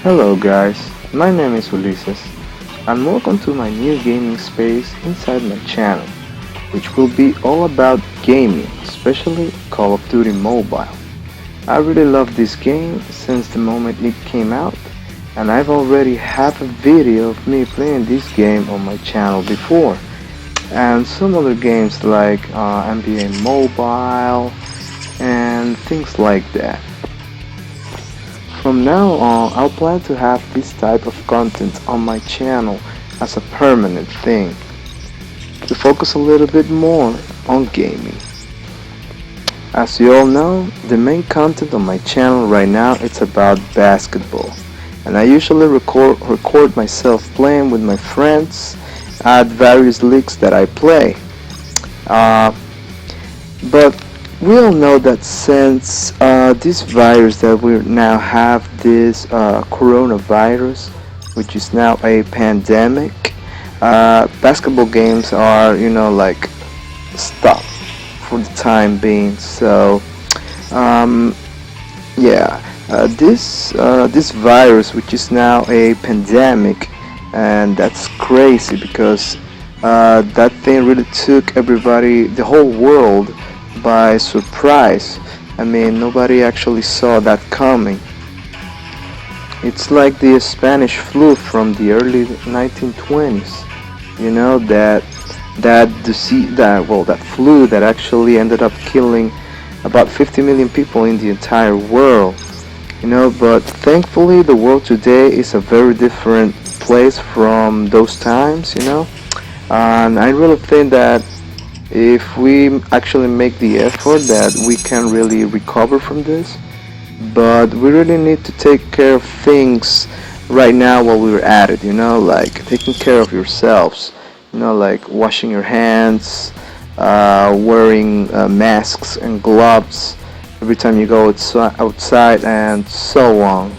Hello guys, my name is Ulises and welcome to my new gaming space inside my channel, which will be all about gaming, especially Call of Duty Mobile. I really love this game since the moment it came out, and I've already have a video of me playing this game on my channel before, and some other games like NBA Mobile and things like that. From now on, I'll plan to have this type of content on my channel as a permanent thing, to focus a little bit more on gaming. As you all know, the main content on my channel right now it's about basketball, and I usually record myself playing with my friends at various leagues that I play. But we all know that since this virus that we now have, this coronavirus, which is now a pandemic, basketball games are, like stopped for the time being. So, yeah, this virus, which is now a pandemic, and that's crazy because that thing really took everybody, the whole world, by surprise. I mean, nobody actually saw that coming. It's like the Spanish flu from the early 1920s. You know that flu that actually ended up killing about 50 million people in the entire world. But thankfully the world today is a very different place from those times. And I really think that if we actually make the effort that we can really recover from this, but we really need to take care of things right now while we're at it, like taking care of yourselves, like washing your hands, wearing masks and gloves every time you go outside, and so on.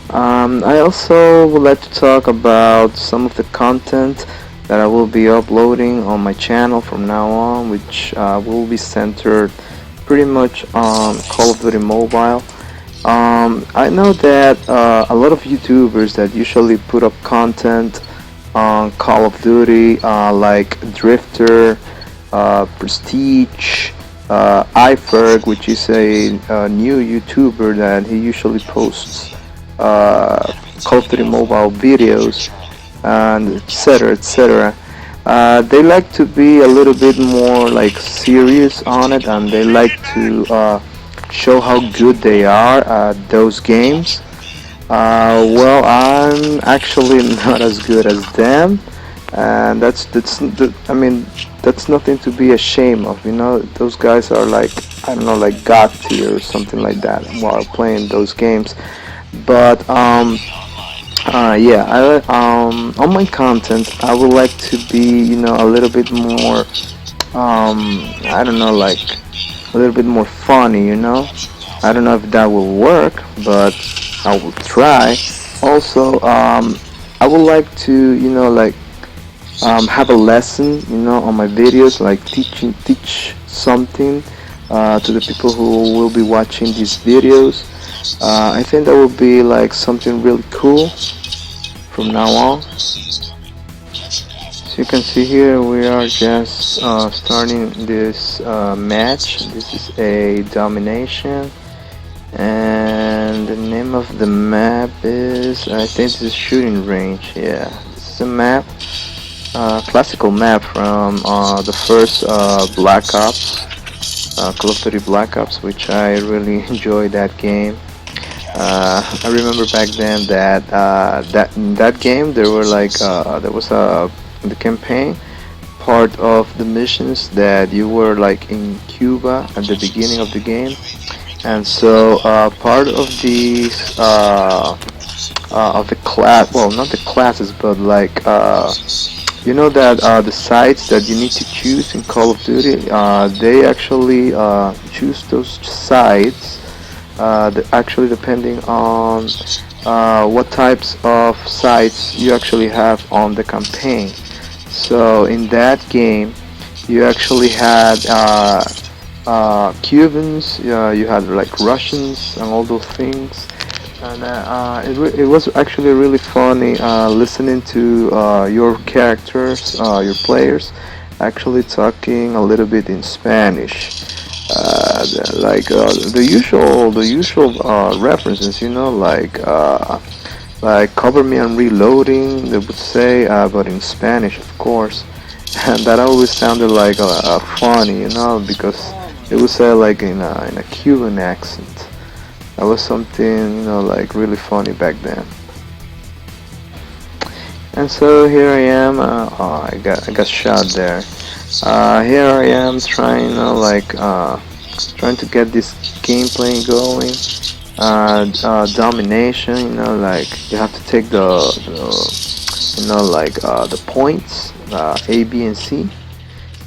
I also would like to talk about some of the content that I will be uploading on my channel from now on, which will be centered pretty much on Call of Duty Mobile. I know that a lot of YouTubers that usually put up content on Call of Duty, like Drifter, Prestige, iFerg, which is a new YouTuber that he usually posts Call of Duty Mobile videos, and etc. They like to be a little bit more like serious on it, and they like to show how good they are at those games. Well, I'm actually not as good as them, and I mean, that's nothing to be ashamed of. Those guys are like, I don't know, like God tier or something like that while playing those games. But yeah, on my content, I would like to be, a little bit more, I don't know, like a little bit more funny. I don't know if that will work, but I will try. Also, I would like to, like, have a lesson, on my videos, like teach something to the people who will be watching these videos. I think that would be like something really cool from now on. So you can see here we are just starting this match. This is a Domination, and the name of the map is, I think this is Shooting Range. Yeah, this is a map, classical map from the first Black Ops, Call of Duty Black Ops, which I really enjoyed that game. I remember back then that in that game there were like there was in the campaign part of the missions that you were like in Cuba at the beginning of the game, and so part of these of the class, well, not the classes, but like that the sites that you need to choose in Call of Duty, they actually choose those sites actually depending on what types of sites you actually have on the campaign. So in that game you actually had Cubans, you had like Russians and all those things, And it was actually really funny listening to your characters, your players, actually talking a little bit in Spanish. Like the usual references, like cover me and reloading. They would say, but in Spanish, of course, and that always sounded like funny, because they would say like in a Cuban accent. That was something, like really funny back then. And so here I am. I got shot there. Here I am trying, trying to get this gameplay going. Domination. Like you have to take the points, A, B, and C.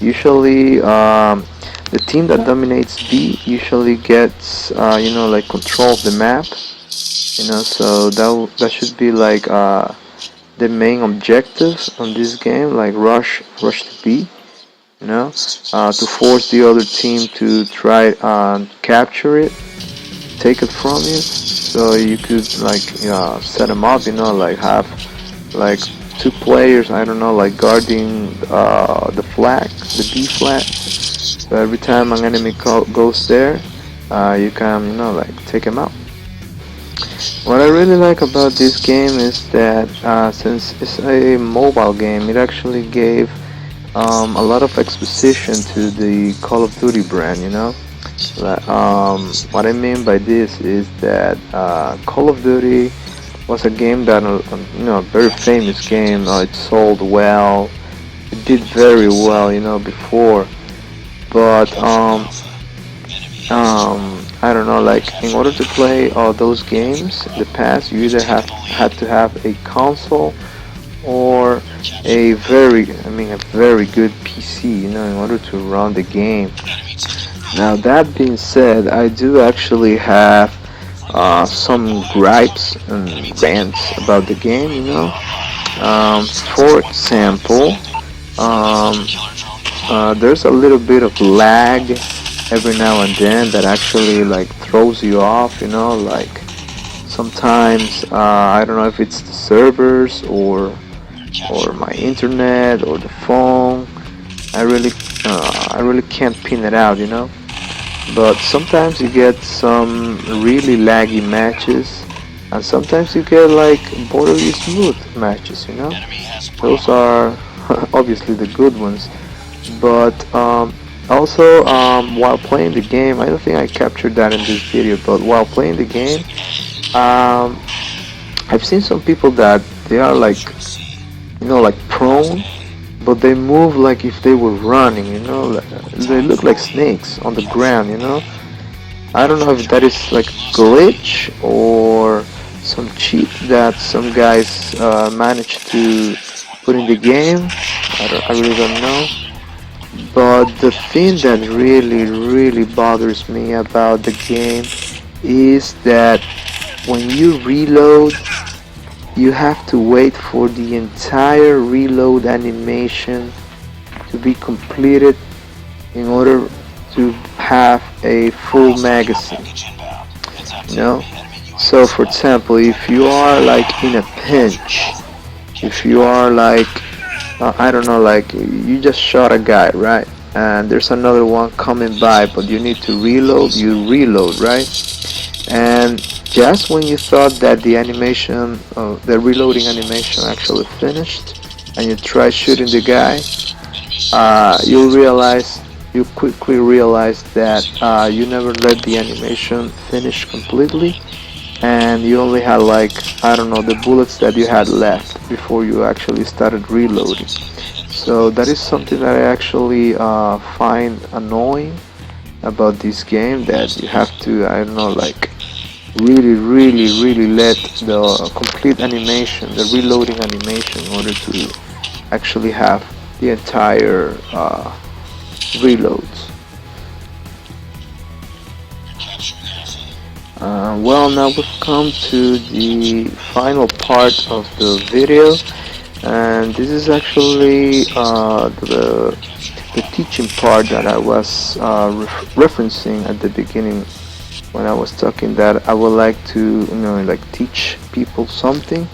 Usually, the team that dominates B usually gets, like control of the map. So that should be like the main objective on this game, like rush to B. To force the other team to try and capture it, take it from you, so you could like set them up. Like have like two players, I don't know, like guarding the flag, the B flag. So every time an enemy goes there, you can, like take him out. What I really like about this game is that since it's a mobile game, it actually gave a lot of exposition to the Call of Duty brand. What I mean by this is that Call of Duty was a game that, a very famous game. It sold well. It did very well, before. But I don't know, like in order to play all those games in the past, you either had to have a console or a very good PC, in order to run the game. Now that being said, I do actually have some gripes and rants about the game. For example, um, there's a little bit of lag every now and then that actually like throws you off. Like sometimes I don't know if it's the servers or my internet or the phone. I really can't pin it out. But sometimes you get some really laggy matches, and sometimes you get like borderly smooth matches. Those are obviously the good ones. But also, while playing the game, I don't think I captured that in this video, but while playing the game, um, I've seen some people that they are like, like prone, but they move like if they were running. They look like snakes on the ground. I don't know if that is like glitch or some cheat that some guys managed to put in the game. I really don't know. But the thing that really bothers me about the game is that when you reload, you have to wait for the entire reload animation to be completed in order to have a full magazine. So for example, if you are like in a pinch, if you are like I don't know, like you just shot a guy, right? And there's another one coming by, but you need to reload, you reload, right? And just when you thought that the reloading animation actually finished, and you try shooting the guy, you quickly realize that you never let the animation finish completely, and you only had like, I don't know, the bullets that you had left before you actually started reloading. So that is something that I actually find annoying about this game, that you have to, I don't know, like really let the complete animation, the reloading animation, in order to actually have the entire reloads. Well, now we've come to the final part of the video, and this is actually the teaching part that I was referencing at the beginning when I was talking that I would like to, like teach people something,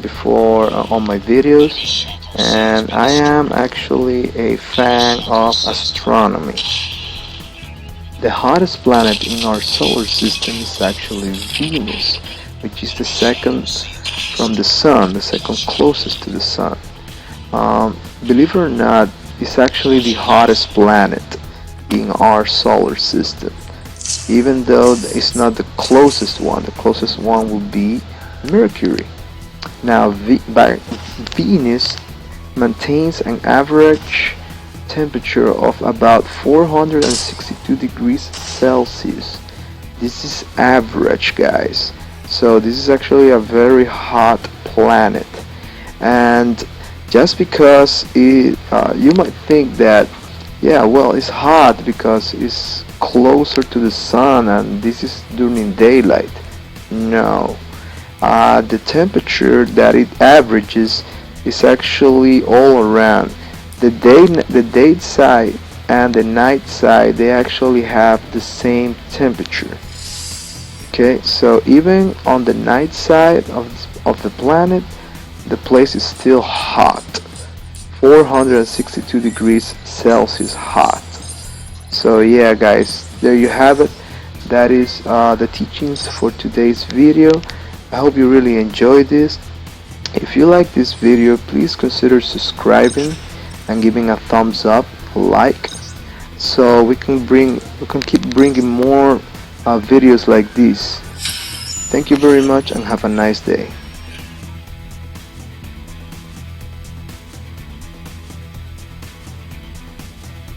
before on my videos. And I am actually a fan of astronomy. The hottest planet in our solar system is actually Venus, which is the second from the sun, the second closest to the sun. Believe it or not, it's actually the hottest planet in our solar system. Even though it's not the closest one will be Mercury. Now, Venus maintains an average temperature of about 462 degrees Celsius. This is average, guys. So this is actually a very hot planet. And just because you might think that, yeah, well, it's hot because it's closer to the sun and this is during daylight. No. The temperature that it averages is actually all around. The day side and the night side, they actually have the same temperature. Okay, so even on the night side of the planet, the place is still hot. 462 degrees Celsius hot. So yeah, guys, there you have it. That is the teachings for today's video. I hope you really enjoyed this. If you like this video, please consider subscribing and giving a thumbs up, a like, so we can keep bringing more videos like these. Thank you very much and have a nice day.